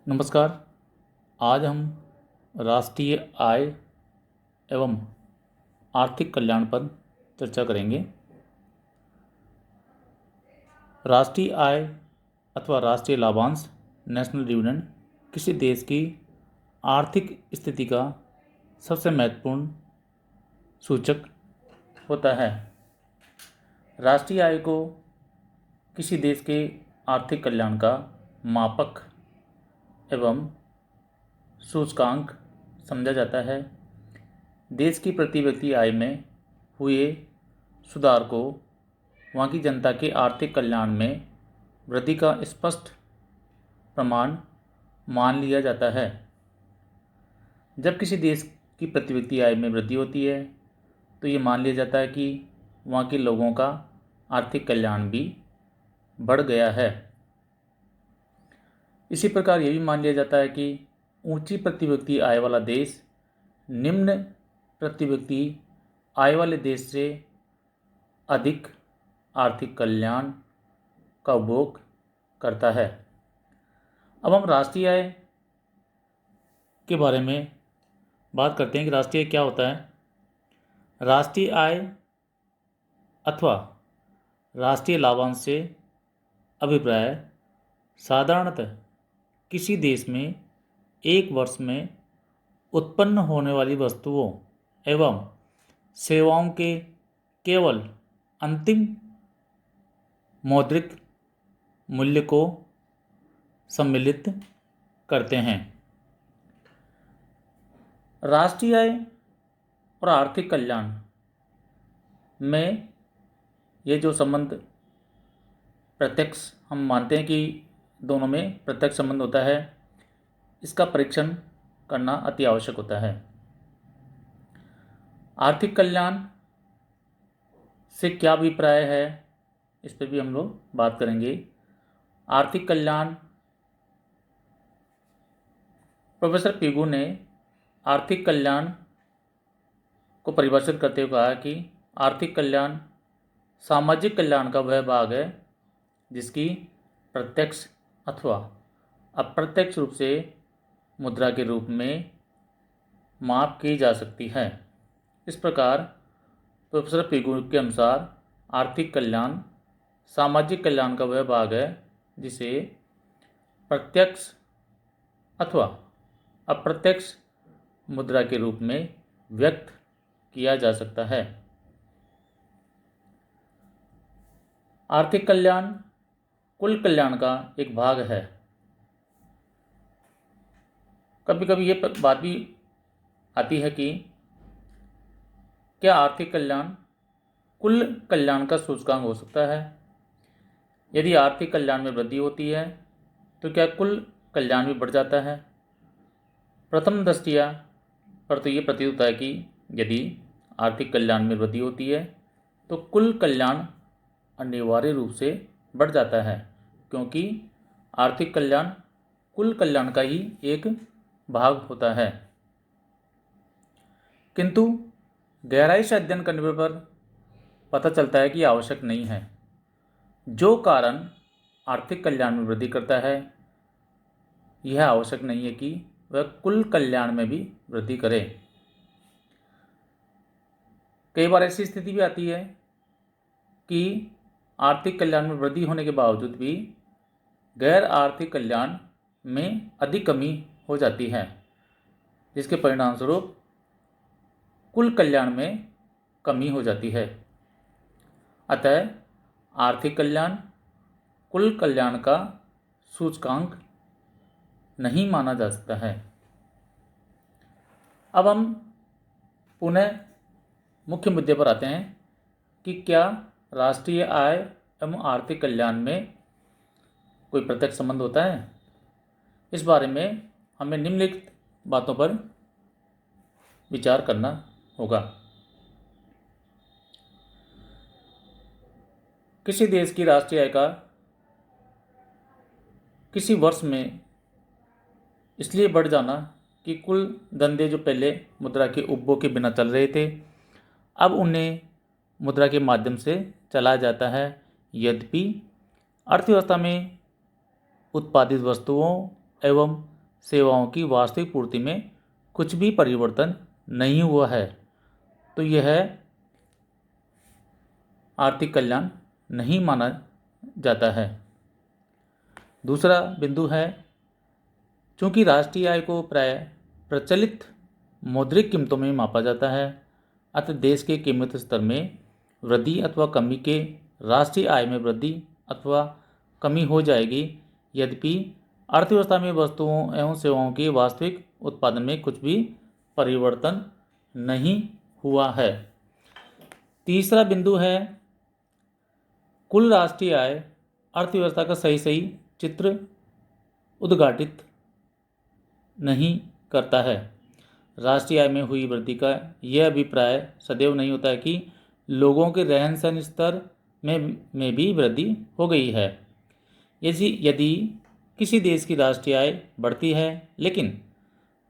नमस्कार। आज हम राष्ट्रीय आय एवं आर्थिक कल्याण पर चर्चा करेंगे। राष्ट्रीय आय अथवा राष्ट्रीय लाभांश नेशनल डिविडेंड किसी देश की आर्थिक स्थिति का सबसे महत्वपूर्ण सूचक होता है। राष्ट्रीय आय को किसी देश के आर्थिक कल्याण का मापक एवं सूचकांक समझा जाता है। देश की प्रति व्यक्ति आय में हुए सुधार को वहाँ की जनता के आर्थिक कल्याण में वृद्धि का स्पष्ट प्रमाण मान लिया जाता है। जब किसी देश की प्रति व्यक्ति आय में वृद्धि होती है तो ये मान लिया जाता है कि वहाँ के लोगों का आर्थिक कल्याण भी बढ़ गया है। इसी प्रकार ये भी मान लिया जाता है कि ऊंची प्रति व्यक्ति आय वाला देश निम्न प्रति व्यक्ति आय वाले देश से अधिक आर्थिक कल्याण का उपभोग करता है। अब हम राष्ट्रीय आय के बारे में बात करते हैं कि राष्ट्रीय आय क्या होता है। राष्ट्रीय आय अथवा राष्ट्रीय लाभांश से अभिप्राय साधारणतः किसी देश में एक वर्ष में उत्पन्न होने वाली वस्तुओं एवं सेवाओं के केवल अंतिम मौद्रिक मूल्य को सम्मिलित करते हैं। राष्ट्रीय आय और आर्थिक कल्याण में ये जो संबंध प्रत्यक्ष हम मानते हैं कि दोनों में प्रत्यक्ष संबंध होता है, इसका परीक्षण करना अति आवश्यक होता है। आर्थिक कल्याण से क्या अभिप्राय है, इस पर भी हम लोग बात करेंगे। आर्थिक कल्याण, प्रोफेसर पिगू ने आर्थिक कल्याण को परिभाषित करते हुए कहा कि आर्थिक कल्याण सामाजिक कल्याण का वह भाग है जिसकी प्रत्यक्ष अथवा अप्रत्यक्ष रूप से मुद्रा के रूप में माप की जा सकती है। इस प्रकार प्रोफेसर पिगू के अनुसार आर्थिक कल्याण सामाजिक कल्याण का वह भाग है जिसे प्रत्यक्ष अथवा अप्रत्यक्ष मुद्रा के रूप में व्यक्त किया जा सकता है। आर्थिक कल्याण कुल कल्याण का एक भाग है। कभी कभी ये बात भी आती है कि क्या आर्थिक कल्याण कुल कल्याण का सूचकांक हो सकता है। यदि आर्थिक कल्याण में वृद्धि होती है तो क्या कुल कल्याण भी बढ़ जाता है। प्रथम दृष्टया पर तो ये प्रतीत होता है कि यदि आर्थिक कल्याण में वृद्धि होती है तो कुल कल्याण अनिवार्य रूप से बढ़ जाता है, क्योंकि आर्थिक कल्याण कुल कल्याण का ही एक भाग होता है। किंतु गहराई से अध्ययन करने पर पता चलता है कि आवश्यक नहीं है। जो कारण आर्थिक कल्याण में वृद्धि करता है यह आवश्यक नहीं है कि वह कुल कल्याण में भी वृद्धि करे। कई बार ऐसी स्थिति भी आती है कि आर्थिक कल्याण में वृद्धि होने के बावजूद भी गैर आर्थिक कल्याण में अधिक कमी हो जाती है, जिसके परिणाम स्वरूप कुल कल्याण में कमी हो जाती है। अतः आर्थिक कल्याण कुल कल्याण का सूचकांक नहीं माना जा सकता है। अब हम पुनः मुख्य मुद्दे पर आते हैं कि क्या राष्ट्रीय आय एवं आर्थिक कल्याण में कोई प्रत्यक्ष संबंध होता है। इस बारे में हमें निम्नलिखित बातों पर विचार करना होगा। किसी देश की राष्ट्रीय आय का किसी वर्ष में इसलिए बढ़ जाना कि कुल धंधे जो पहले मुद्रा के उपभोग के बिना चल रहे थे अब उन्हें मुद्रा के माध्यम से चलाया जाता है। यद्यपि अर्थव्यवस्था में उत्पादित वस्तुओं एवं सेवाओं की वास्तविक पूर्ति में कुछ भी परिवर्तन नहीं हुआ है, तो यह आर्थिक कल्याण नहीं माना जाता है। दूसरा बिंदु है, चूंकि राष्ट्रीय आय को प्राय प्रचलित मौद्रिक कीमतों में मापा जाता है, अतः देश के कीमत स्तर में वृद्धि अथवा कमी के राष्ट्रीय आय में वृद्धि अथवा कमी हो जाएगी। यद्यपि अर्थव्यवस्था में वस्तुओं एवं सेवाओं के वास्तविक उत्पादन में कुछ भी परिवर्तन नहीं हुआ है। तीसरा बिंदु है, कुल राष्ट्रीय आय अर्थव्यवस्था का सही चित्र उद्घाटित नहीं करता है। राष्ट्रीय आय में हुई वृद्धि का यह अभिप्राय सदैव नहीं होता है कि लोगों के रहन सहन स्तर में भी वृद्धि हो गई है। यदि किसी देश की राष्ट्रीय आय बढ़ती है लेकिन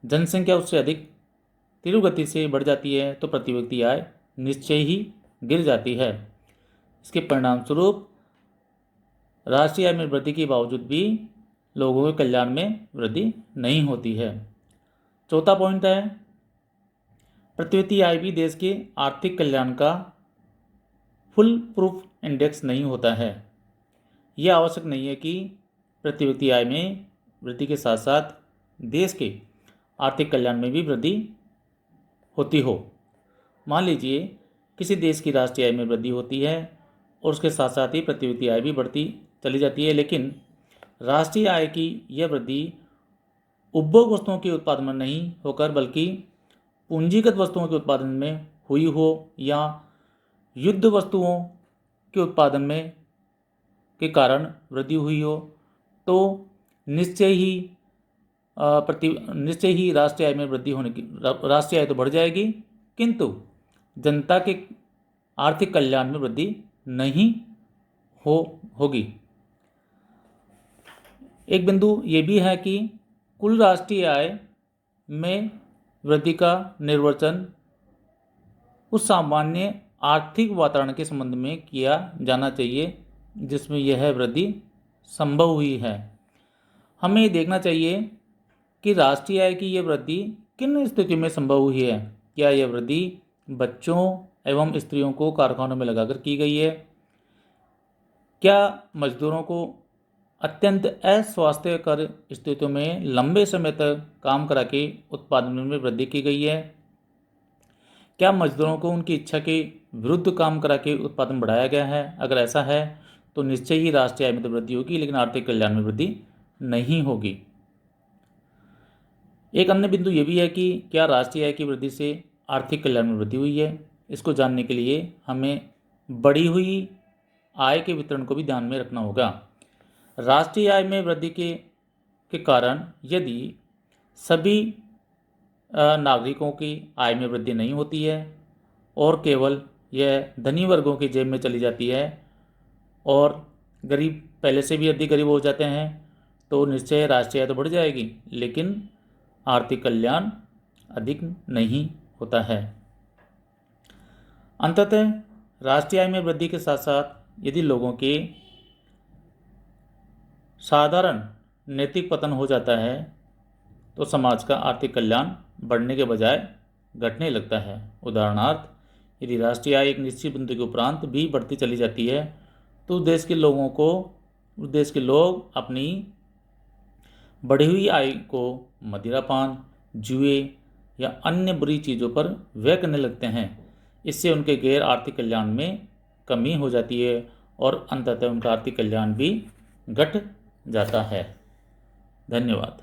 जनसंख्या उससे अधिक तीव्र गति से बढ़ जाती है, तो प्रति व्यक्ति आय निश्चय ही गिर जाती है। इसके परिणाम स्वरूप राष्ट्रीय आय में वृद्धि के बावजूद भी लोगों के कल्याण में वृद्धि नहीं होती है। चौथा पॉइंट है, प्रति व्यक्ति आय भी देश के आर्थिक कल्याण का फुल प्रूफ इंडेक्स नहीं होता है। यह आवश्यक नहीं है कि प्रति व्यक्ति आय में वृद्धि के साथ साथ देश के आर्थिक कल्याण में भी वृद्धि होती हो। मान लीजिए किसी देश की राष्ट्रीय आय में वृद्धि होती है और उसके साथ साथ ही प्रति व्यक्ति आय भी बढ़ती चली जाती है, लेकिन राष्ट्रीय आय की यह वृद्धि उपभोग वस्तुओं के उत्पादन में नहीं होकर बल्कि पूंजीगत वस्तुओं के उत्पादन में हुई हो या युद्ध वस्तुओं के उत्पादन में के कारण वृद्धि हुई हो, तो निश्चय ही राष्ट्रीय आय में वृद्धि होने की राष्ट्रीय आय तो बढ़ जाएगी, किंतु जनता के आर्थिक कल्याण में वृद्धि नहीं होगी। एक बिंदु ये भी है कि कुल राष्ट्रीय आय में वृद्धि का निर्वचन उस सामान्य आर्थिक वातावरण के संबंध में किया जाना चाहिए जिसमें यह वृद्धि संभव हुई है। हमें ये देखना चाहिए कि राष्ट्रीय आय की यह वृद्धि किन स्थितियों में संभव हुई है। क्या यह वृद्धि बच्चों एवं स्त्रियों को कारखानों में लगाकर की गई है? क्या मजदूरों को अत्यंत अस्वास्थ्यकर स्थितियों में लंबे समय तक काम करा के उत्पादन में वृद्धि की गई है? क्या मजदूरों को उनकी इच्छा के विरुद्ध काम करा के उत्पादन बढ़ाया गया है? अगर ऐसा है तो निश्चय ही राष्ट्रीय आय में तो वृद्धि होगी, लेकिन आर्थिक कल्याण में वृद्धि नहीं होगी। एक अन्य बिंदु ये भी है कि क्या राष्ट्रीय आय की वृद्धि से आर्थिक कल्याण में वृद्धि हुई है? इसको जानने के लिए हमें बढ़ी हुई आय के वितरण को भी ध्यान में रखना होगा। राष्ट्रीय आय में वृद्धि के कारण यदि सभी नागरिकों की आय में वृद्धि नहीं होती है और केवल यह धनी वर्गों की जेब में चली जाती है और गरीब पहले से भी अधिक गरीब हो जाते हैं, तो निश्चय राष्ट्रीय आय तो बढ़ जाएगी, लेकिन आर्थिक कल्याण अधिक नहीं होता है। अंततः राष्ट्रीय आय में वृद्धि के साथ साथ यदि लोगों के साधारण नैतिक पतन हो जाता है तो समाज का आर्थिक कल्याण बढ़ने के बजाय घटने लगता है। उदाहरणार्थ, यदि राष्ट्रीय आय एक निश्चित बिंदु के उपरांत भी बढ़ती चली जाती है तो देश के लोग अपनी बढ़ी हुई आय को मदिरापान, जुए या अन्य बुरी चीज़ों पर व्यय करने लगते हैं। इससे उनके गैर आर्थिक कल्याण में कमी हो जाती है और अंततः उनका आर्थिक कल्याण भी घट जाता है। धन्यवाद।